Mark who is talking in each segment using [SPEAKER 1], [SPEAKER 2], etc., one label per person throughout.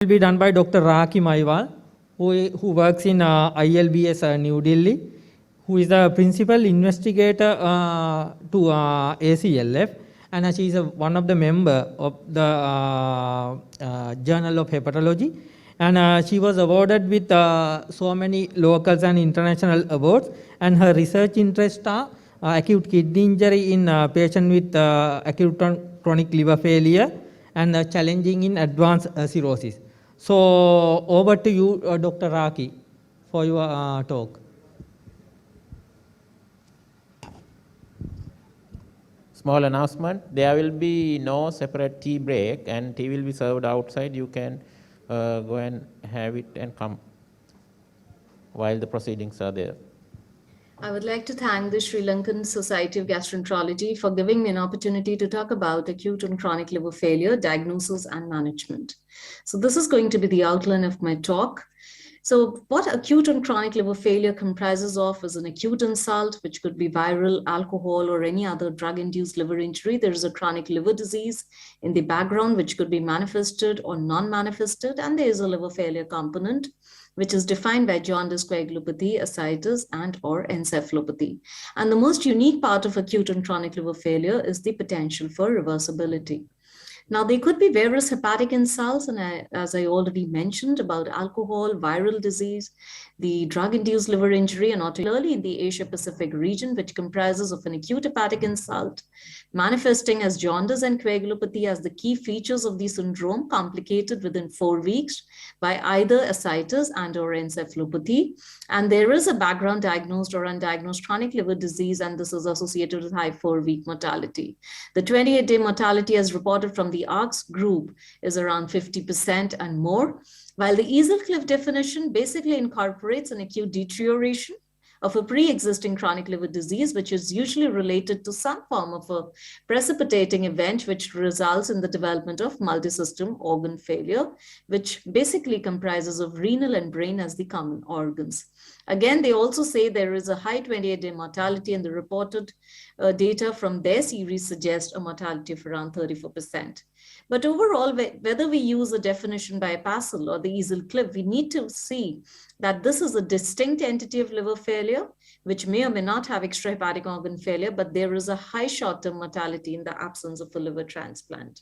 [SPEAKER 1] Will be done by Dr. Raki Maiwal, who works in ILBS New Delhi, who is the principal investigator to ACLF, and she is one of the member of the Journal of Hepatology, and she was awarded with so many local and international awards, and her research interests are acute kidney injury in patients with acute chronic liver failure and challenging in advanced cirrhosis. So over to you, Dr. Raki, for your talk.
[SPEAKER 2] Small announcement, there will be no separate tea break and tea will be served outside. You can go and have it and come while the proceedings are there.
[SPEAKER 3] I would like to thank the Sri Lankan Society of Gastroenterology for giving me an opportunity to talk about acute and chronic liver failure, diagnosis and management. So this is going to be the outline of my talk. So what acute and chronic liver failure comprises of is an acute insult, which could be viral, alcohol, or any other drug-induced liver injury. There is a chronic liver disease in the background, which could be manifested or non-manifested, and there is a liver failure component, which is defined by jaundice, coagulopathy, ascites, and or encephalopathy. And the most unique part of acute and chronic liver failure is the potential for reversibility. Now, there could be various hepatic insults, and as I already mentioned about alcohol, viral disease, the drug-induced liver injury, and particularly in the Asia-Pacific region, which comprises of an acute hepatic insult, manifesting as jaundice and coagulopathy as the key features of the syndrome, complicated within 4 weeks by either ascites and or encephalopathy. And there is a background diagnosed or undiagnosed chronic liver disease, and this is associated with high 4-week mortality. The 28-day mortality as reported from the ARCS group is around 50% and more, while the Easel-Cliff definition basically incorporates an acute deterioration of a pre-existing chronic liver disease, which is usually related to some form of a precipitating event, which results in the development of multisystem organ failure, which basically comprises of renal and brain as the common organs. Again, they also say there is a high 28-day mortality, and the reported data from their series suggest a mortality of around 34%. But overall, whether we use a definition by APASL or the Easel-Cliff, we need to see that this is a distinct entity of liver failure, which may or may not have extrahepatic organ failure, but there is a high short-term mortality in the absence of a liver transplant.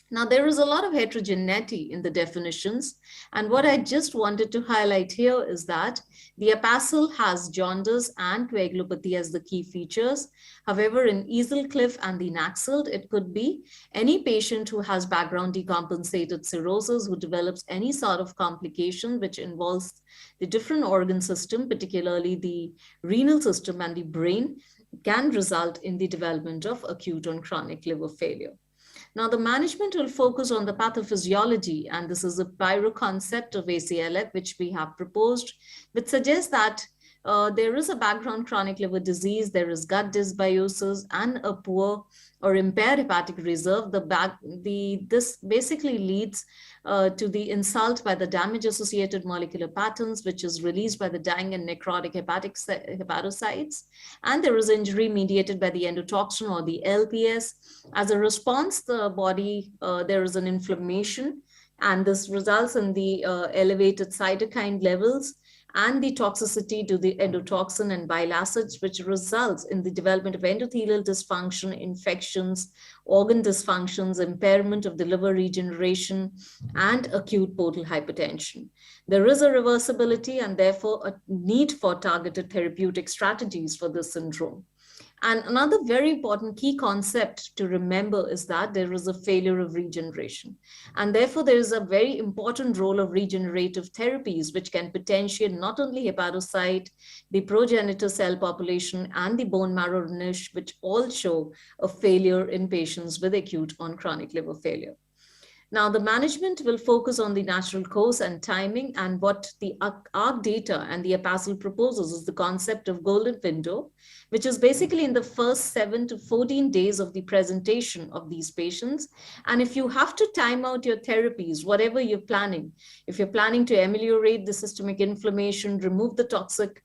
[SPEAKER 3] Now, there is a lot of heterogeneity in the definitions, and what I just wanted to highlight here is that the APASL has jaundice and coagulopathy as the key features. However, in Easel-Cliff and the NACSILD, it could be any patient who has background decompensated cirrhosis, who develops any sort of complication which involves the different organ system, particularly the renal system and the brain, can result in the development of acute and chronic liver failure. Now, the management will focus on the pathophysiology, and this is a pyro concept of ACLF, which we have proposed, which suggests that there is a background chronic liver disease, there is gut dysbiosis, and a poor or impaired hepatic reserve. This basically leads to the insult by the damage-associated molecular patterns, which is released by the dying and necrotic hepatocytes. And there is injury mediated by the endotoxin or the LPS. As a response, the body, there is an inflammation, and this results in the elevated cytokine levels and the toxicity to the endotoxin and bile acids, which results in the development of endothelial dysfunction, infections, organ dysfunctions, impairment of the liver regeneration, and acute portal hypertension. There is a reversibility and therefore a need for targeted therapeutic strategies for this syndrome. And another very important key concept to remember is that there is a failure of regeneration. And therefore, there is a very important role of regenerative therapies, which can potentiate not only hepatocyte, the progenitor cell population, and the bone marrow niche, which all show a failure in patients with acute or chronic liver failure. Now, the management will focus on the natural course and timing, and what the ARC data and the APASL proposes is the concept of golden window, which is basically in the first 7 to 14 days of the presentation of these patients. And if you have to time out your therapies, whatever you're planning, if you're planning to ameliorate the systemic inflammation, remove the toxic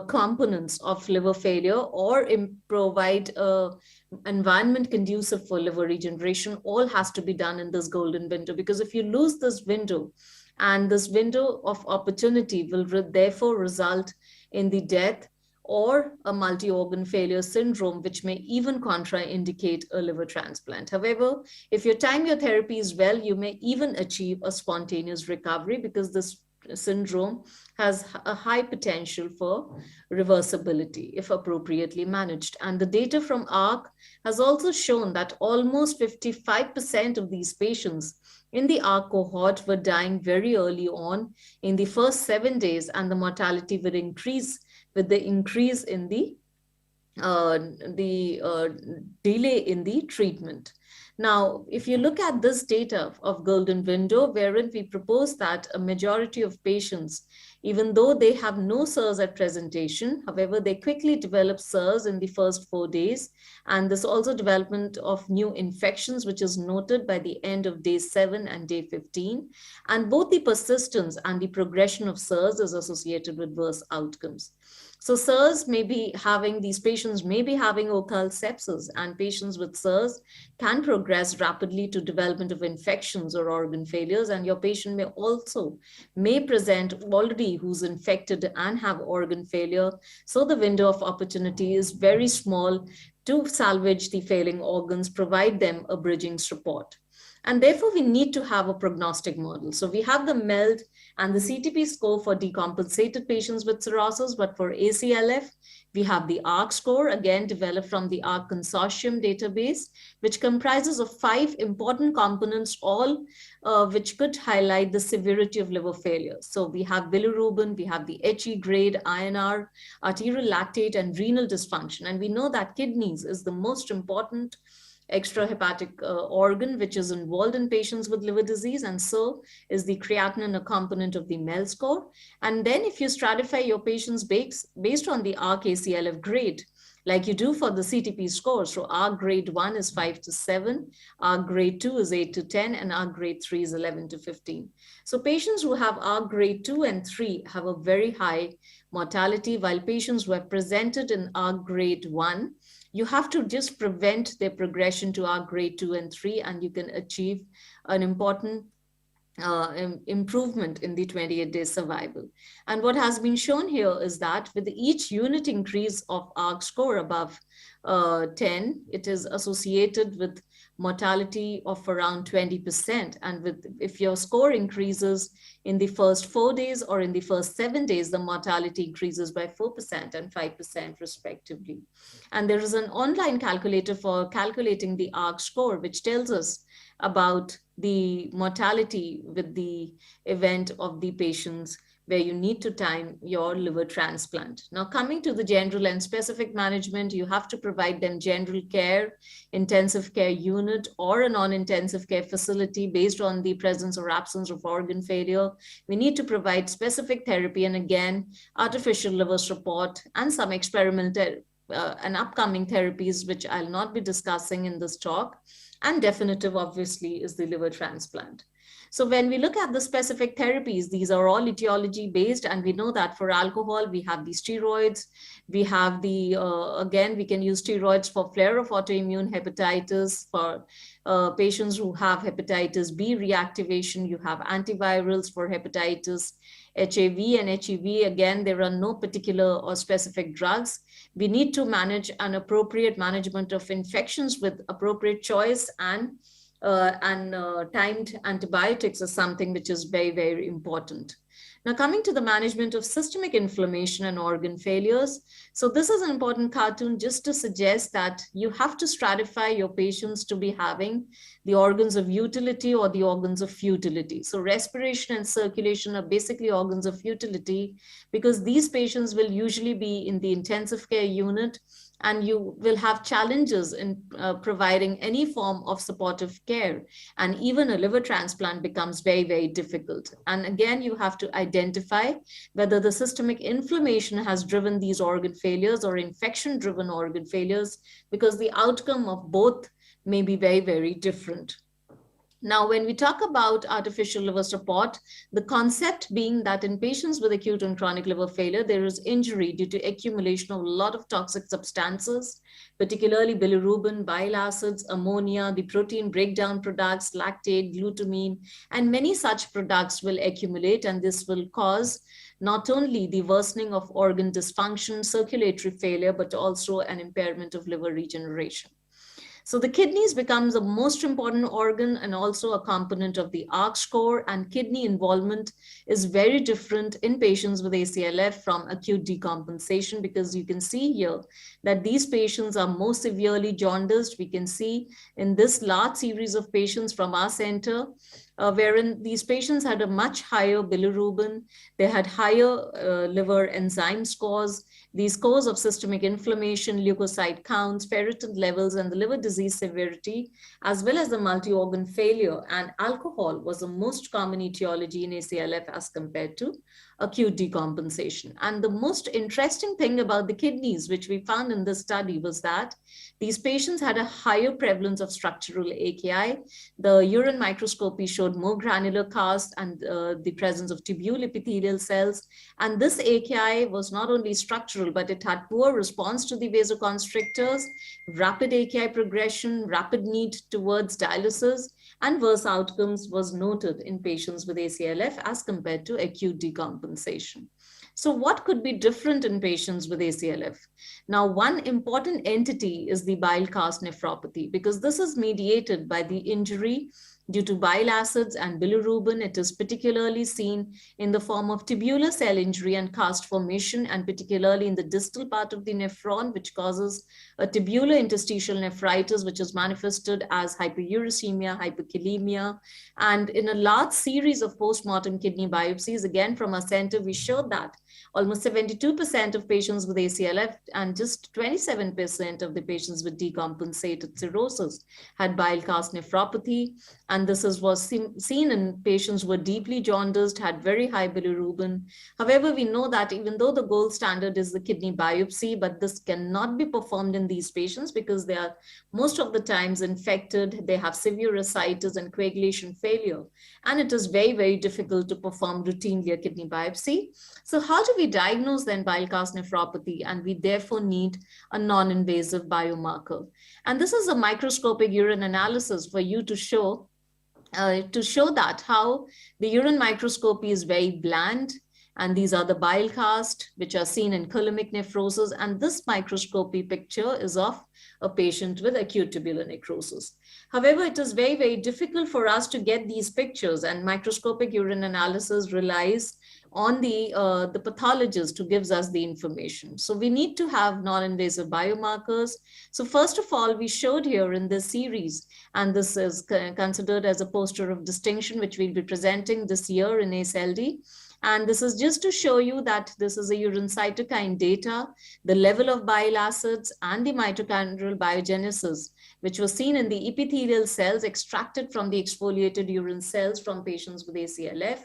[SPEAKER 3] components of liver failure, or provide environment conducive for liver regeneration, all has to be done in this golden window. Because if you lose this window, and this window of opportunity will therefore result in the death or a multi-organ failure syndrome, which may even contraindicate a liver transplant. However, if you time your therapies well, you may even achieve a spontaneous recovery, because this syndrome has a high potential for reversibility if appropriately managed. And the data from ARC has also shown that almost 55% of these patients in the ARC cohort were dying very early on in the first 7 days, and the mortality would increase with the increase in the delay in the treatment. Now, if you look at this data of golden window, wherein we propose that a majority of patients, even though they have no SIRS at presentation, however, they quickly develop SIRS in the first 4 days. And this also development of new infections, which is noted by the end of day 7 and day 15. And both the persistence and the progression of SIRS is associated with worse outcomes. So SIRS may be having, these patients may be having occult sepsis, and patients with SIRS can progress rapidly to development of infections or organ failures. And your patient may present already who's infected and have organ failure. So the window of opportunity is very small to salvage the failing organs, provide them a bridging support. And therefore, we need to have a prognostic model. So we have the MELD and the CTP score for decompensated patients with cirrhosis, but for ACLF, we have the ARC score, again developed from the ARC consortium database, which comprises of 5 important components, all which could highlight the severity of liver failure. So we have bilirubin, we have the HE grade, INR, arterial lactate, and renal dysfunction. And we know that kidneys is the most important extrahepatic organ which is involved in patients with liver disease, and so is the creatinine, a component of the MEL score. And then if you stratify your patients based on the ARC ACLF grade, like you do for the CTP score, so ARC grade 1 is 5 to 7, ARC grade 2 is 8 to 10, and ARC grade 3 is 11 to 15. So patients who have ARC grade 2 and 3 have a very high mortality, while patients who have presented in ARC grade 1, you have to just prevent their progression to ARC grade 2 and 3, and you can achieve an important improvement in the 28-day survival. And what has been shown here is that with each unit increase of ARC score above 10, it is associated with mortality of around 20%. And if your score increases in the first 4 days or in the first 7 days, the mortality increases by 4% and 5% respectively. And there is an online calculator for calculating the ARC score, which tells us about the mortality with the event of the patients where you need to time your liver transplant. Now, coming to the general and specific management, you have to provide them general care, intensive care unit, or a non-intensive care facility based on the presence or absence of organ failure. We need to provide specific therapy, and again, artificial liver support and some experimental and upcoming therapies, which I'll not be discussing in this talk. And definitive, obviously, is the liver transplant. So when we look at the specific therapies, these are all etiology based, and we know that for alcohol, we have the steroids. We have the, again, we can use steroids for flare of autoimmune hepatitis. For patients who have hepatitis B reactivation, you have antivirals for hepatitis. HAV and HEV, again, there are no particular or specific drugs. We need to manage an appropriate management of infections with appropriate choice, and timed antibiotics is something which is very, very important. Now, coming to the management of systemic inflammation and organ failures. So this is an important cartoon just to suggest that you have to stratify your patients to be having the organs of utility or the organs of futility. So respiration and circulation are basically organs of utility, because these patients will usually be in the intensive care unit, and you will have challenges in providing any form of supportive care. And even a liver transplant becomes very, very difficult. And again, you have to identify whether the systemic inflammation has driven these organ failures or infection-driven organ failures, because the outcome of both may be very, very different. Now, when we talk about artificial liver support, the concept being that in patients with acute and chronic liver failure, there is injury due to accumulation of a lot of toxic substances, particularly bilirubin, bile acids, ammonia, the protein breakdown products, lactate, glutamine, and many such products will accumulate, and this will cause not only the worsening of organ dysfunction, circulatory failure, but also an impairment of liver regeneration. So the kidneys becomes the most important organ and also a component of the ARC score, and kidney involvement is very different in patients with ACLF from acute decompensation, because you can see here that these patients are more severely jaundiced. We can see in this large series of patients from our center, wherein these patients had a much higher bilirubin, they had higher liver enzyme scores, these scores of systemic inflammation, leukocyte counts, ferritin levels, and the liver disease severity, as well as the multi-organ failure. And alcohol was the most common etiology in ACLF as compared to acute decompensation. And the most interesting thing about the kidneys, which we found in this study, was that these patients had a higher prevalence of structural AKI. The urine microscopy showed more granular cast and the presence of tubule epithelial cells. And this AKI was not only structural, but it had poor response to the vasoconstrictors, rapid AKI progression, rapid need towards dialysis, and worse outcomes was noted in patients with ACLF as compared to acute decompensation. So what could be different in patients with ACLF? Now, one important entity is the bile cast nephropathy, because this is mediated by the injury due to bile acids and bilirubin. It is particularly seen in the form of tubular cell injury and cast formation, and particularly in the distal part of the nephron, which causes a tubular interstitial nephritis, which is manifested as hyperuricemia, hyperkalemia. And in a large series of postmortem kidney biopsies, again from our center, we showed that almost 72% of patients with ACLF and just 27% of the patients with decompensated cirrhosis had bile cast nephropathy. And this was seen in patients who were deeply jaundiced, had very high bilirubin. However, we know that even though the gold standard is the kidney biopsy, but this cannot be performed in these patients because they are most of the times infected, they have severe ascites and coagulation failure, and it is very, very difficult to perform routinely a kidney biopsy. So how do we diagnose then bile cast nephropathy? And we therefore need a non-invasive biomarker. And this is a microscopic urine analysis for you to show that how the urine microscopy is very bland, and these are the bile cast which are seen in coulamic nephrosis, and this microscopy picture is of a patient with acute tubular necrosis. However, it is very, very difficult for us to get these pictures, and microscopic urine analysis relies on the pathologist who gives us the information. So we need to have non-invasive biomarkers. So first of all, we showed here in this series, and this is considered as a poster of distinction, which we'll be presenting this year in ACLD. And this is just to show you that this is a urine cytokine data, the level of bile acids and the mitochondrial biogenesis, which was seen in the epithelial cells extracted from the exfoliated urine cells from patients with ACLF,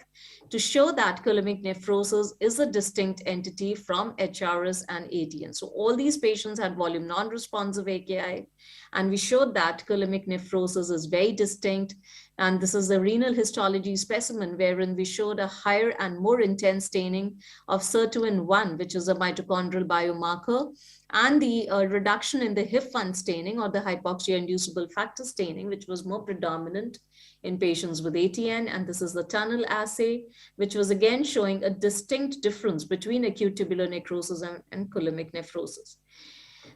[SPEAKER 3] to show that coulamic nephrosis is a distinct entity from HRS and ATN. So all these patients had volume non-responsive AKI, and we showed that coulamic nephrosis is very distinct. And this is the renal histology specimen wherein we showed a higher and more intense staining of sirtuin-1, which is a mitochondrial biomarker, and the reduction in the HIF1 staining, or the hypoxia-inducible factor staining, which was more predominant in patients with ATN. And this is the tunnel assay, which was again showing a distinct difference between acute tubular necrosis and coulamic nephrosis.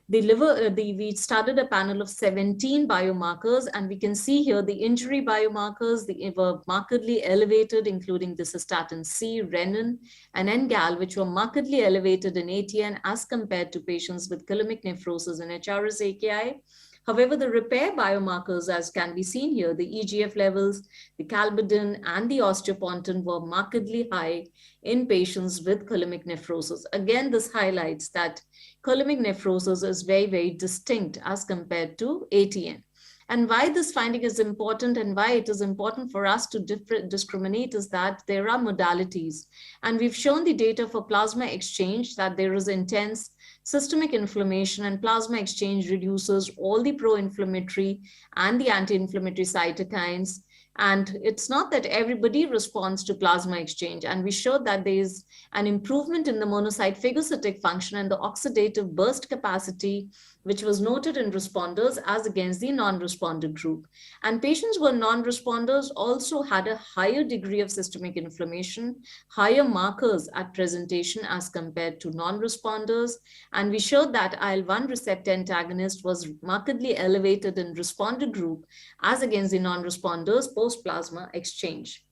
[SPEAKER 3] We started a panel of 17 biomarkers, and we can see here the injury biomarkers, they were markedly elevated, including the cystatin C, renin, and NGAL, which were markedly elevated in ATN as compared to patients with coulamic nephrosis and HRS AKI. However, the repair biomarkers, as can be seen here, the EGF levels, the calbidin, and the osteopontin were markedly high in patients with coulamic nephrosis. Again, this highlights that coulamic nephrosis is very, very distinct as compared to ATN. And why this finding is important and why it is important for us to discriminate is that there are modalities. And we've shown the data for plasma exchange that there is intense systemic inflammation, and plasma exchange reduces all the pro-inflammatory and the anti-inflammatory cytokines. And it's not that everybody responds to plasma exchange. And we showed that there is an improvement in the monocyte phagocytic function and the oxidative burst capacity, which was noted in responders as against the non-responder group. And patients who were non-responders also had a higher degree of systemic inflammation, higher markers at presentation as compared to non-responders. And we showed that IL-1 receptor antagonist was markedly elevated in responder group as against the non-responders post-plasma exchange.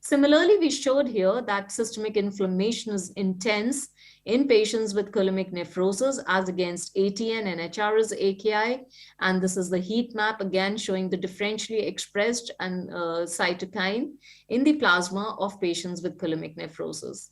[SPEAKER 3] Similarly, we showed here that systemic inflammation is intense in patients with coulimic nephrosis as against ATN and HRS-AKI. And this is the heat map, again, showing the differentially expressed and cytokine in the plasma of patients with coulimic nephrosis.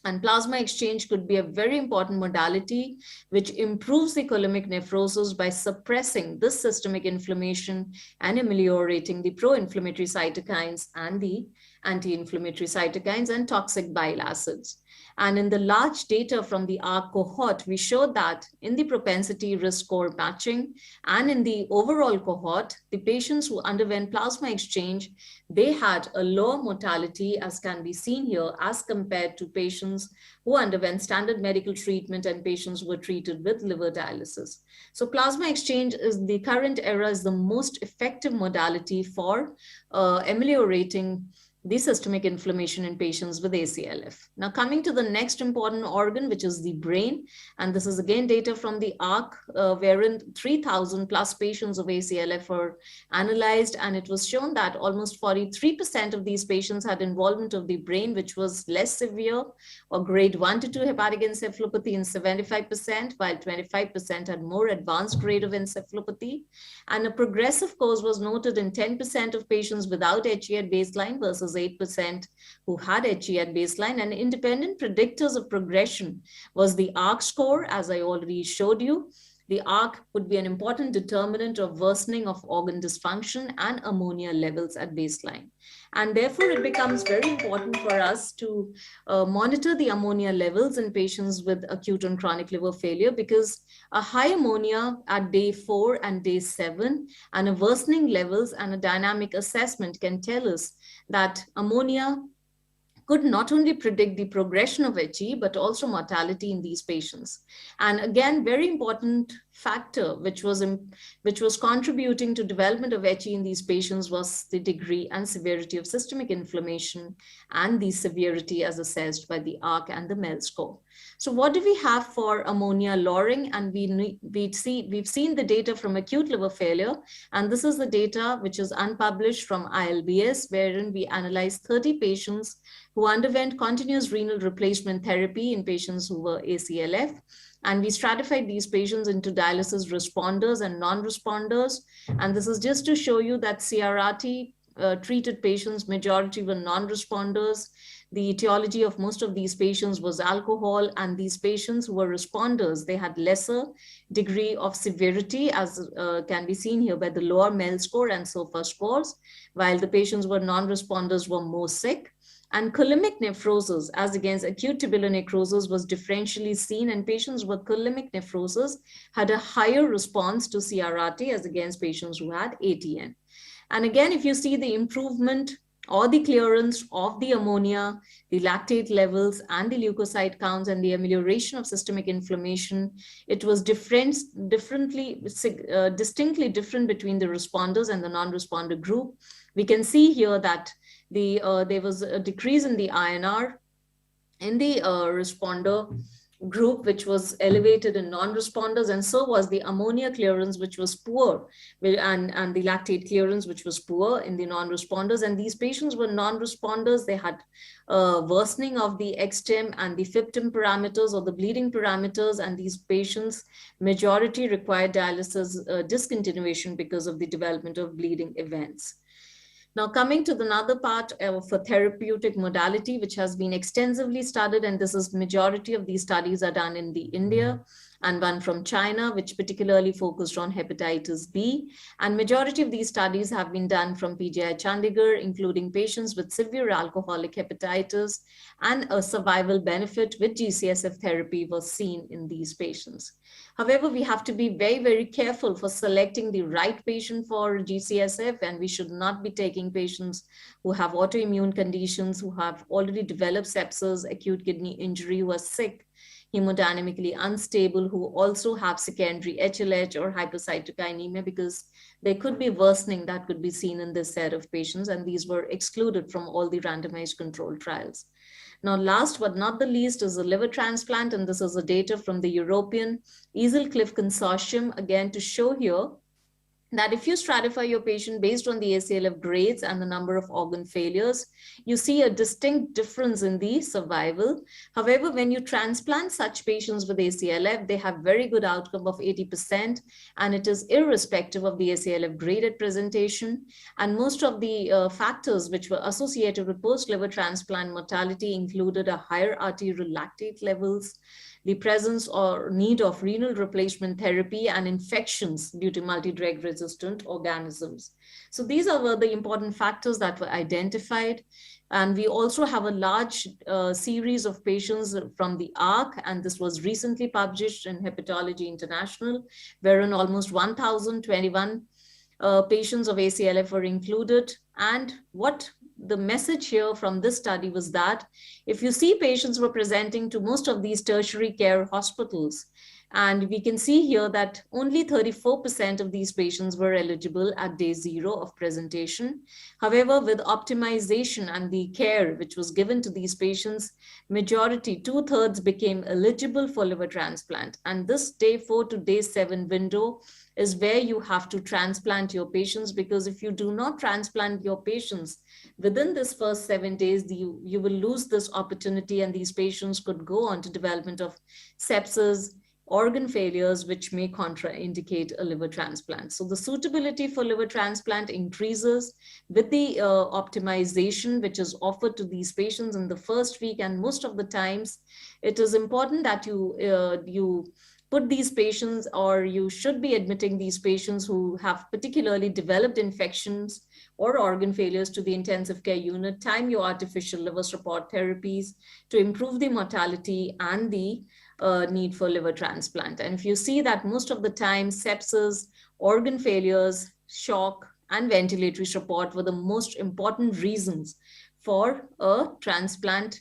[SPEAKER 3] And plasma exchange could be a very important modality which improves the coulimic nephrosis by suppressing this systemic inflammation and ameliorating the pro-inflammatory cytokines and the anti-inflammatory cytokines and toxic bile acids. And in the large data from the ARC cohort, we showed that in the propensity risk score matching and in the overall cohort, the patients who underwent plasma exchange, they had a lower mortality, as can be seen here, as compared to patients who underwent standard medical treatment and patients who were treated with liver dialysis. So plasma exchange is the current era is the most effective modality for ameliorating the systemic inflammation in patients with ACLF. Now coming to the next important organ, which is the brain, and this is again data from the ARC, wherein 3,000 plus patients of ACLF were analyzed, and it was shown that almost 43% of these patients had involvement of the brain, which was less severe or grade 1 to 2 hepatic encephalopathy in 75%, while 25% had more advanced grade of encephalopathy. And a progressive course was noted in 10% of patients without HE at baseline versus 8% who had HE at baseline. And independent predictors of progression was the ARC score, as I already showed you. The ARC would be an important determinant of worsening of organ dysfunction and ammonia levels at baseline. And therefore, it becomes very important for us to monitor the ammonia levels in patients with acute and chronic liver failure, because a high ammonia at day 4 and day 7 and a worsening levels and a dynamic assessment can tell us that ammonia could not only predict the progression of HE, but also mortality in these patients. And again, very important factor which was contributing to development of HE in these patients was the degree and severity of systemic inflammation and the severity as assessed by the ARC and the MEL score. So what do we have for ammonia lowering? And we've seen the data from acute liver failure, and this is the data which is unpublished from ILBS, wherein we analyzed 30 patients who underwent continuous renal replacement therapy in patients who were ACLF. And we stratified these patients into dialysis responders and non-responders. And this is just to show you that CRRT treated patients, majority were non-responders. The etiology of most of these patients was alcohol, and these patients who were responders, they had lesser degree of severity, as can be seen here by the lower MEL score and SOFA scores, while the patients who were non-responders were more sick. And coulimic nephrosis, as against acute tubular necrosis, was differentially seen, and patients with coulimic nephrosis had a higher response to CRRT as against patients who had ATN. And again, if you see the improvement or the clearance of the ammonia, the lactate levels and the leukocyte counts and the amelioration of systemic inflammation, it was distinctly different between the responders and the non-responder group. We can see here that there was a decrease in the INR in the responder group, which was elevated in non-responders, and so was the ammonia clearance, which was poor, and the lactate clearance, which was poor in the non-responders. And these patients were non-responders. They had worsening of the XTIM and the FIPTIM parameters or the bleeding parameters, and these patients, majority required dialysis discontinuation because of the development of bleeding events. Now, coming to another part of a therapeutic modality, which has been extensively studied, and this is majority of these studies are done in India, and one from China, which particularly focused on hepatitis B. And majority of these studies have been done from PGI Chandigarh, including patients with severe alcoholic hepatitis, and a survival benefit with GCSF therapy was seen in these patients. However, we have to be very, very careful for selecting the right patient for GCSF, and we should not be taking patients who have autoimmune conditions, who have already developed sepsis, acute kidney injury, who are sick, hemodynamically unstable, who also have secondary HLH or hypercytokainemia, because there could be worsening that could be seen in this set of patients, and these were excluded from all the randomized controlled trials. Now, last but not the least is a liver transplant, and this is the data from the European EASL-CLIF Consortium, again to show here that if you stratify your patient based on the ACLF grades and the number of organ failures, you see a distinct difference in the survival. However, when you transplant such patients with ACLF, they have very good outcome of 80%, and it is irrespective of the ACLF grade at presentation. And most of the factors which were associated with post-liver transplant mortality included a higher arterial lactate levels, the presence or need of renal replacement therapy, and infections due to multi-drug resistant organisms. So these were the important factors that were identified. And we also have a large series of patients from the ARC, and this was recently published in Hepatology International, wherein almost 1,021 patients of ACLF were included. And what the message here from this study was that if you see patients were presenting to most of these tertiary care hospitals, and we can see here that only 34% of these patients were eligible at day 0 of presentation. However, with optimization and the care which was given to these patients, majority, 2/3 became eligible for liver transplant. And this day 4 to day 7 window is where you have to transplant your patients, because if you do not transplant your patients within this first 7 days, you will lose this opportunity, and these patients could go on to development of sepsis, organ failures, which may contraindicate a liver transplant. So the suitability for liver transplant increases with the optimization which is offered to these patients in the first week. And most of the times, it is important that you put these patients, or you should be admitting these patients who have particularly developed infections or organ failures to the intensive care unit, time your artificial liver support therapies to improve the mortality and the need for liver transplant. And if you see that most of the time, sepsis, organ failures, shock, and ventilatory support were the most important reasons for a transplant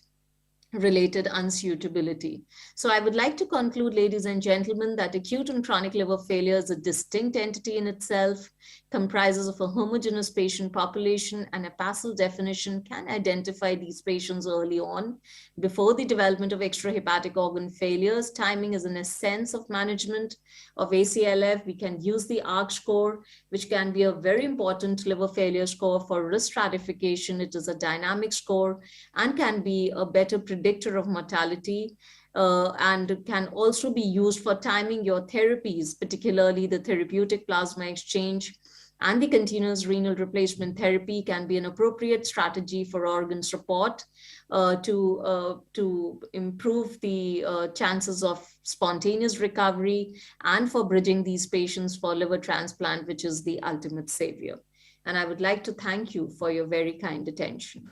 [SPEAKER 3] related unsuitability. So I would like to conclude, ladies and gentlemen, that acute and chronic liver failure is a distinct entity in itself, comprises of a homogeneous patient population, and a PASL definition can identify these patients early on before the development of extrahepatic organ failures. Timing is an essence of management of ACLF. We can use the ARC score, which can be a very important liver failure score for risk stratification. It is a dynamic score and can be a better predictor of mortality, and can also be used for timing your therapies, particularly the therapeutic plasma exchange and the continuous renal replacement therapy can be an appropriate strategy for organ support to improve the chances of spontaneous recovery and for bridging these patients for liver transplant, which is the ultimate savior. And I would like to thank you for your very kind attention.